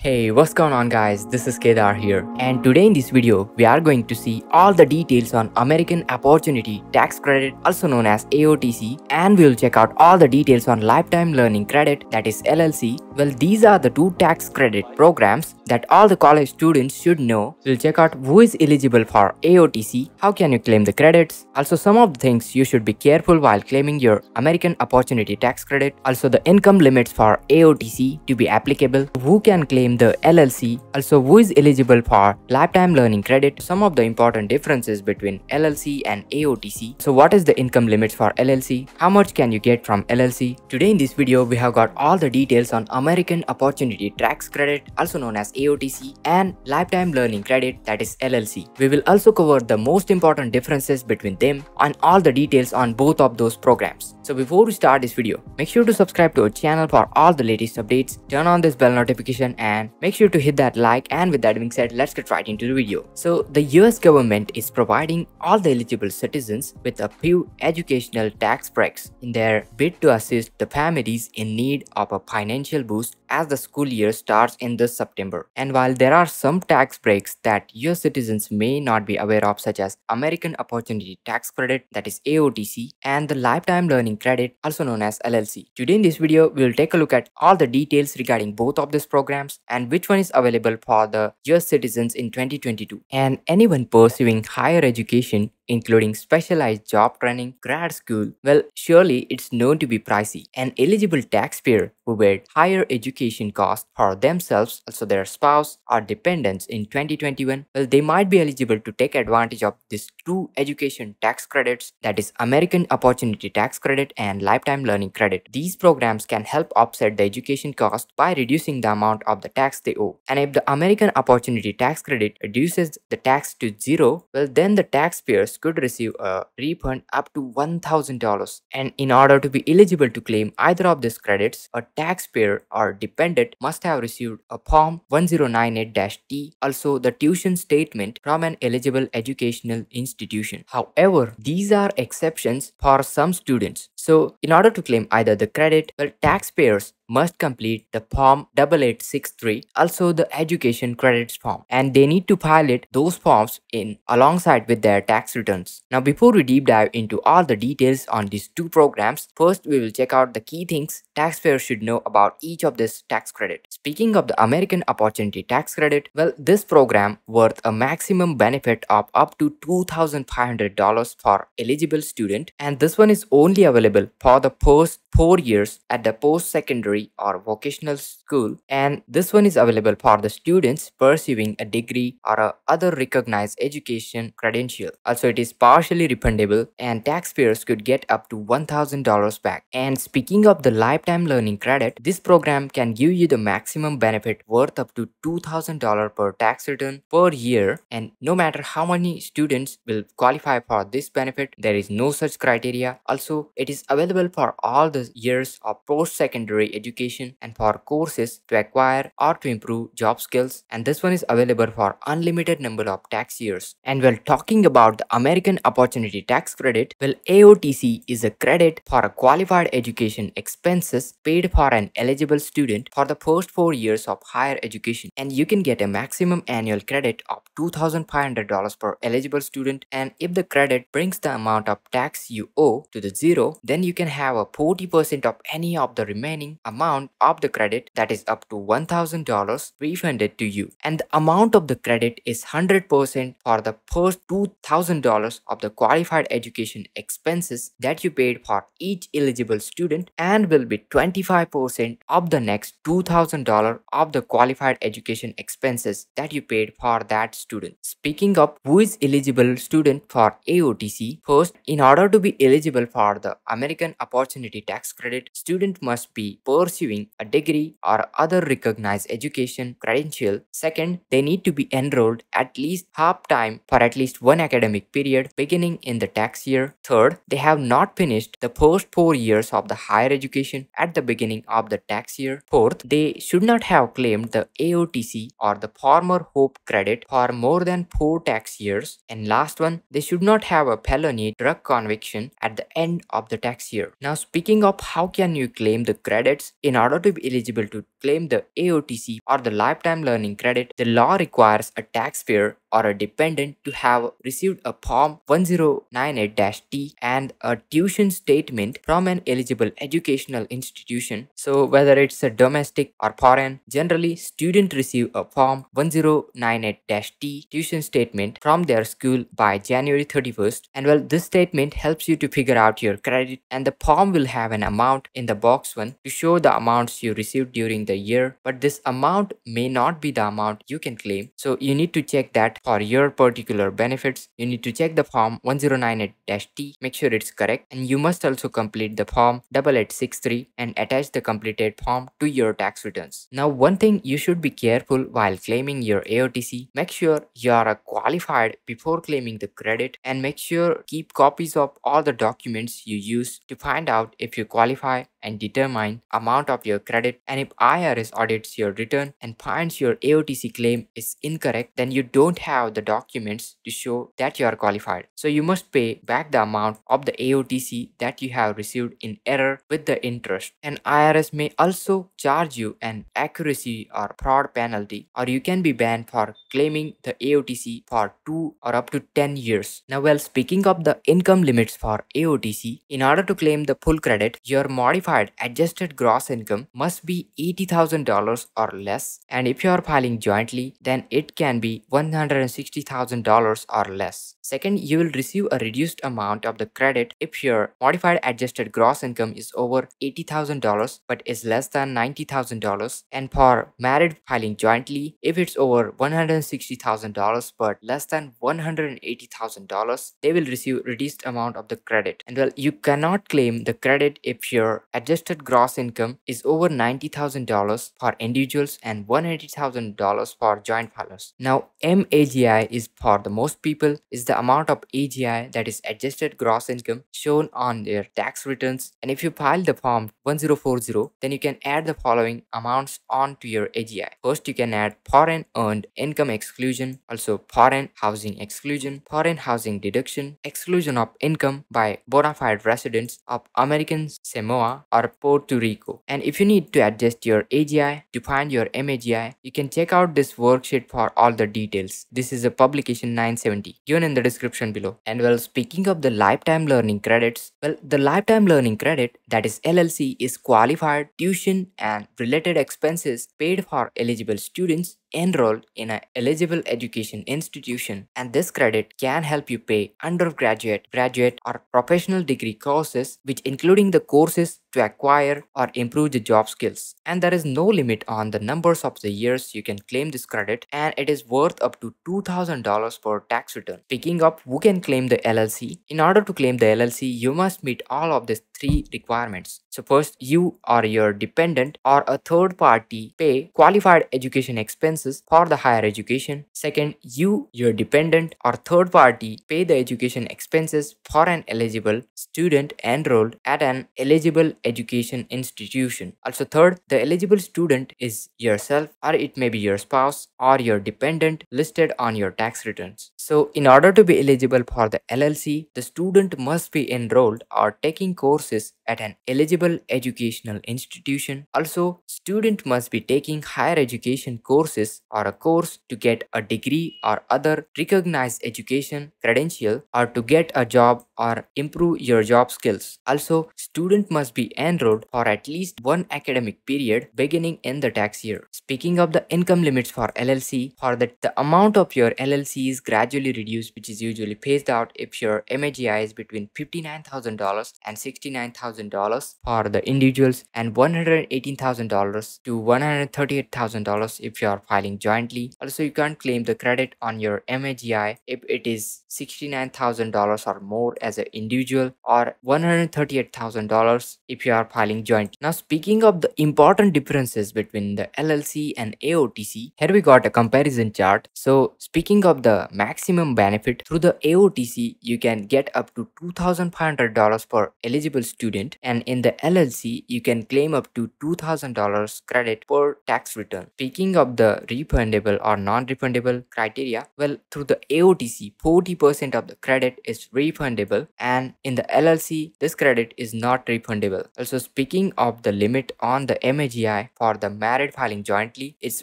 Hey, what's going on guys, this is Kedar here, and today in this video we are going to see all the details on American Opportunity Tax Credit, also known as AOTC, and we will check out all the details on Lifetime Learning Credit, that is LLC. Well, these are the two tax credit programs that all the college students should know. We'll check out who is eligible for AOTC, how can you claim the credits, also some of the things you should be careful while claiming your American Opportunity Tax Credit, also the income limits for AOTC to be applicable, who can claim the LLC, also who is eligible for Lifetime Learning Credit, some of the important differences between LLC and AOTC. So what is the income limits for LLC, how much can you get from LLC. Today in this video we have got all the details on American Opportunity Tax Credit, also known as AOTC, and Lifetime Learning Credit, that is LLC. We will also cover the most important differences between them and all the details on both of those programs. So before we start this video, make sure to subscribe to our channel for all the latest updates, turn on this bell notification, and make sure to hit that like. And with that being said, let's get right into the video. So the US government is providing all the eligible citizens with a few educational tax breaks in their bid to assist the families in need of a financial boost as the school year starts in this September. And while there are some tax breaks that US citizens may not be aware of, such as American Opportunity Tax Credit, that is AOTC, and the Lifetime Learning Credit, also known as LLC. Today in this video, we will take a look at all the details regarding both of these programs and which one is available for the US citizens in 2022. And anyone pursuing higher education, including specialized job training, grad school, well, surely it's known to be pricey. An eligible taxpayer who paid higher education costs for themselves, also their spouse or dependents in 2021, well, they might be eligible to take advantage of these two education tax credits, that is American Opportunity Tax Credit and Lifetime Learning Credit. These programs can help offset the education cost by reducing the amount of the tax they owe. And if the American Opportunity Tax Credit reduces the tax to zero, well, then the taxpayers could receive a refund up to $1,000. And in order to be eligible to claim either of these credits, a taxpayer or dependent must have received a Form 1098-T, also the tuition statement from an eligible educational institution. However, these are exceptions for some students. So in order to claim either the credit, well, taxpayers must complete the Form 8863, also the education credits form, and they need to pilot those forms in alongside with their tax returns. Now before we deep dive into all the details on these two programs, first we will check out the key things taxpayers should know about each of this tax credit. Speaking of the American Opportunity Tax Credit, well, this program worth a maximum benefit of up to $2,500 for eligible student, and this one is only available for the first 4 years at the post-secondary or vocational school, and this one is available for the students pursuing a degree or a other recognized education credential. Also, it is partially refundable and taxpayers could get up to $1,000 back. And speaking of the Lifetime Learning Credit, this program can give you the maximum benefit worth up to $2,000 per tax return per year, and no matter how many students will qualify for this benefit, there is no such criteria. Also, it is available for all the years of post-secondary education and for courses to acquire or to improve job skills, and this one is available for unlimited number of tax years. And while talking about the American Opportunity Tax Credit, well, AOTC is a credit for a qualified education expenses paid for an eligible student for the first 4 years of higher education, and you can get a maximum annual credit of $2,500 per eligible student. And if the credit brings the amount of tax you owe to the zero, then you can have a 40% of any of the remaining amount of the credit, that is up to $1,000, refunded to you. And the amount of the credit is 100% for the first $2,000 of the qualified education expenses that you paid for each eligible student, and will be 25% of the next $2,000 of the qualified education expenses that you paid for that student. Speaking of who is eligible student for AOTC, first, in order to be eligible for the American Opportunity Tax Credit, student must be pursuing a degree or other recognized education credential. Second, they need to be enrolled at least half time for at least one academic period beginning in the tax year. Third, they have not finished the first 4 years of the higher education at the beginning of the tax year. Fourth, they should not have claimed the AOTC or the former Hope credit for more than 4 tax years. And last one, they should not have a felony drug conviction at the end of the tax year. Now speaking of how can you claim the credits in order to be eligible to claim the AOTC or the lifetime learning credit, the law requires a taxpayer or a dependent to have received a Form 1098-T and a tuition statement from an eligible educational institution. So whether it's a domestic or foreign, generally students receive a Form 1098-T tuition statement from their school by January 31st. And well, this statement helps you to figure out your credit, and the form will have an amount in the box 1 to show the amounts you received during the year, but this amount may not be the amount you can claim. So you need to check that for your particular benefits. You need to check the Form 1098-T, make sure it's correct, and you must also complete the Form 8863 and attach the completed form to your tax returns. Now, one thing you should be careful while claiming your AOTC, make sure you are qualified before claiming the credit, and make sure keep copies of all the documents you use to find out if you qualify and determine amount of your credit. And if IRS audits your return and finds your AOTC claim is incorrect, then you don't have the documents to show that you are qualified. So you must pay back the amount of the AOTC that you have received in error with the interest. And IRS may also charge you an accuracy or fraud penalty, or you can be banned for claiming the AOTC for 2 or up to 10 years. Now, well, speaking of the income limits for AOTC, in order to claim the full credit, your modified adjusted gross income must be $80,000 or less, and if you are filing jointly, then it can be $160,000 or less. Second, you will receive a reduced amount of the credit if your modified adjusted gross income is over $80,000 but is less than $90,000, and for married filing jointly, if it's over $160,000 but less than $180,000, they will receive reduced amount of the credit. And well, you cannot claim the credit if your adjusted gross income is over $90,000 for individuals and $180,000 for joint filers. Now, MAGI is for the most people is the amount of AGI, that is adjusted gross income, shown on their tax returns. And if you file the Form 1040, then you can add the following amounts on to your AGI. First, you can add foreign earned income exclusion, also foreign housing exclusion, foreign housing deduction, exclusion of income by bona fide residents of American Samoa or Puerto Rico. And if you need to adjust your AGI to find your MAGI, you can check out this worksheet for all the details. This is a publication 970 given in the description below. And well, speaking of the lifetime learning credits, well, the lifetime learning credit, that is LLC, is qualified tuition and related expenses paid for eligible students enrolled in an eligible education institution, and this credit can help you pay undergraduate, graduate, or professional degree courses, which including the courses to acquire or improve the job skills. And there is no limit on the numbers of the years you can claim this credit, and it is worth up to $2,000 per tax return. Speaking of who can claim the LLC, in order to claim the LLC, you must meet all of these 3 requirements. So first, you or your dependent or a third party pay qualified education expenses for the higher education. Second, you, your dependent or third party pay the education expenses for an eligible student enrolled at an eligible education institution. Also third, the eligible student is yourself, or it may be your spouse or your dependent listed on your tax returns. So in order to be eligible for the LLC, the student must be enrolled or taking courses at an eligible educational institution. Also, student must be taking higher education courses or a course to get a degree or other recognized education credential, or to get a job or improve your job skills. Also, student must be enrolled for at least 1 academic period beginning in the tax year. Speaking of the income limits for LLC, for that the amount of your LLC is gradually reduced, which is usually phased out if your MAGI is between $59,000 and $69,000 for the individuals, and $118,000 to $138,000 if you are filing jointly. Also, you can't claim the credit on your MAGI if it is $69,000 or more as an individual, or $138,000 if you are filing jointly. Now, speaking of the important differences between the LLC and AOTC, here we got a comparison chart. So speaking of the maximum benefit, through the AOTC, you can get up to $2,500 per eligible student student, and in the LLC you can claim up to $2,000 credit per tax return. Speaking of the refundable or non-refundable criteria, well, through the AOTC 40% of the credit is refundable, and in the LLC this credit is not refundable. Also, speaking of the limit on the MAGI for the married filing jointly, it's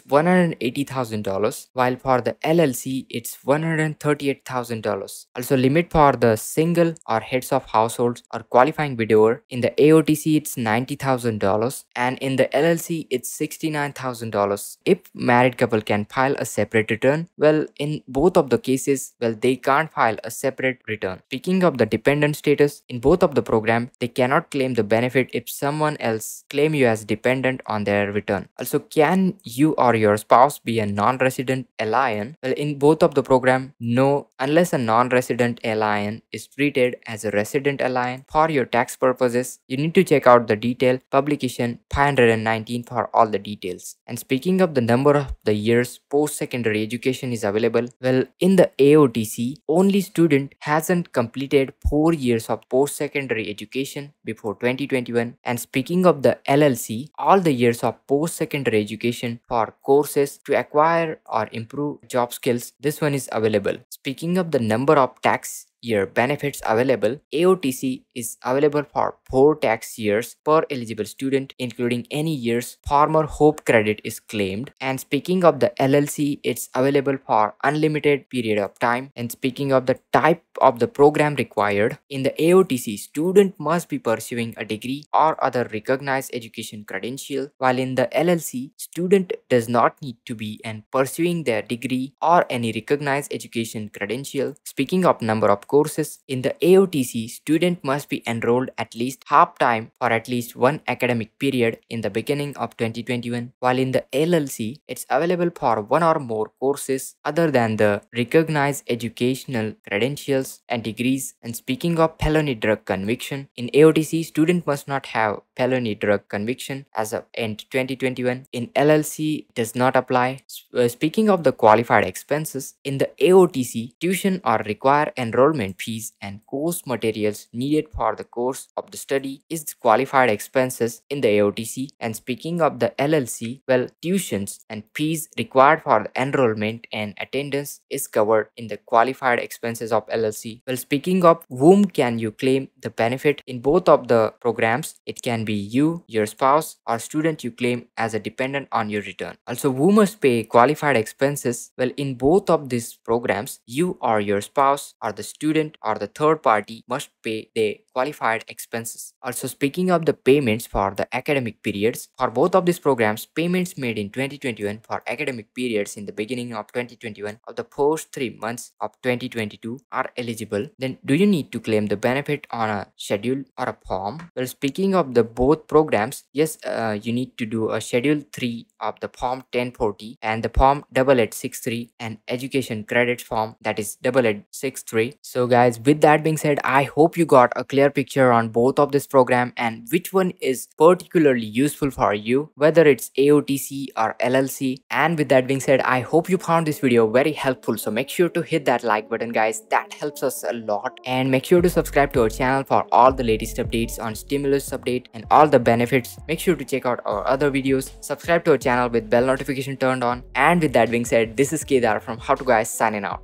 $180,000, while for the LLC it's $138,000. Also, limit for the single or heads of households or qualifying widower, in the AOTC it's $90,000, and in the LLC it's $69,000. If married couple can file a separate return, well, in both of the cases, well, they can't file a separate return. Speaking of the dependent status, in both of the program, they cannot claim the benefit if someone else claim you as dependent on their return. Also, can you or your spouse be a non-resident alien? Well, in both of the program, no, unless a non-resident alien is treated as a resident alien for your tax purposes. You need to check out the detail publication 519 for all the details. And speaking of the number of the years post-secondary education is available, well, in the AOTC, only student hasn't completed 4 years of post-secondary education before 2021. And speaking of the LLC, all the years of post-secondary education for courses to acquire or improve job skills, this one is available. Speaking of the number of tax year benefits available, AOTC is available for 4 tax years per eligible student, including any years former Hope credit is claimed. And speaking of the LLC, it's available for unlimited period of time. And speaking of the type of the program required, in the AOTC, student must be pursuing a degree or other recognized education credential, while in the LLC, student does not need to be and pursuing their degree or any recognized education credential. Speaking of number of courses, in the AOTC, student must be enrolled at least half time for at least one academic period in the beginning of 2021, while in the LLC, it's available for one or more courses other than the recognized educational credentials and degrees. And speaking of felony drug conviction, in AOTC, student must not have felony drug conviction as of end 2021. In LLC, it does not apply. Speaking of the qualified expenses, in the AOTC, tuition or require enrollment fees and course materials needed for the course of the study is qualified expenses in the AOTC. And speaking of the LLC, well, tuitions and fees required for the enrollment and attendance is covered in the qualified expenses of LLC. Well, speaking of whom can you claim the benefit in both of the programs, it can be you, your spouse, or student you claim as a dependent on your return. Also, who must pay qualified expenses? Well, in both of these programs, you or your spouse or the student or the third party must pay the qualified expenses. Also, speaking of the payments for the academic periods, for both of these programs, payments made in 2021 for academic periods in the beginning of 2021 of the first 3 months of 2022 are eligible. Then do you need to claim the benefit on a schedule or a form? Well, speaking of the both programs, yes, you need to do a schedule 3 of the form 1040 and the form 8863 and education credits form, that is 8863. So guys, with that being said, I hope you got a clear picture on both of this program and which one is particularly useful for you, whether it's AOTC or LLC. And with that being said, I hope you found this video very helpful. So make sure to hit that like button guys, that helps us a lot. And make sure to subscribe to our channel for all the latest updates on stimulus update and all the benefits. Make sure to check out our other videos, subscribe to our channel with bell notification turned on. And with that being said, this is Kedar from How To Guys signing out.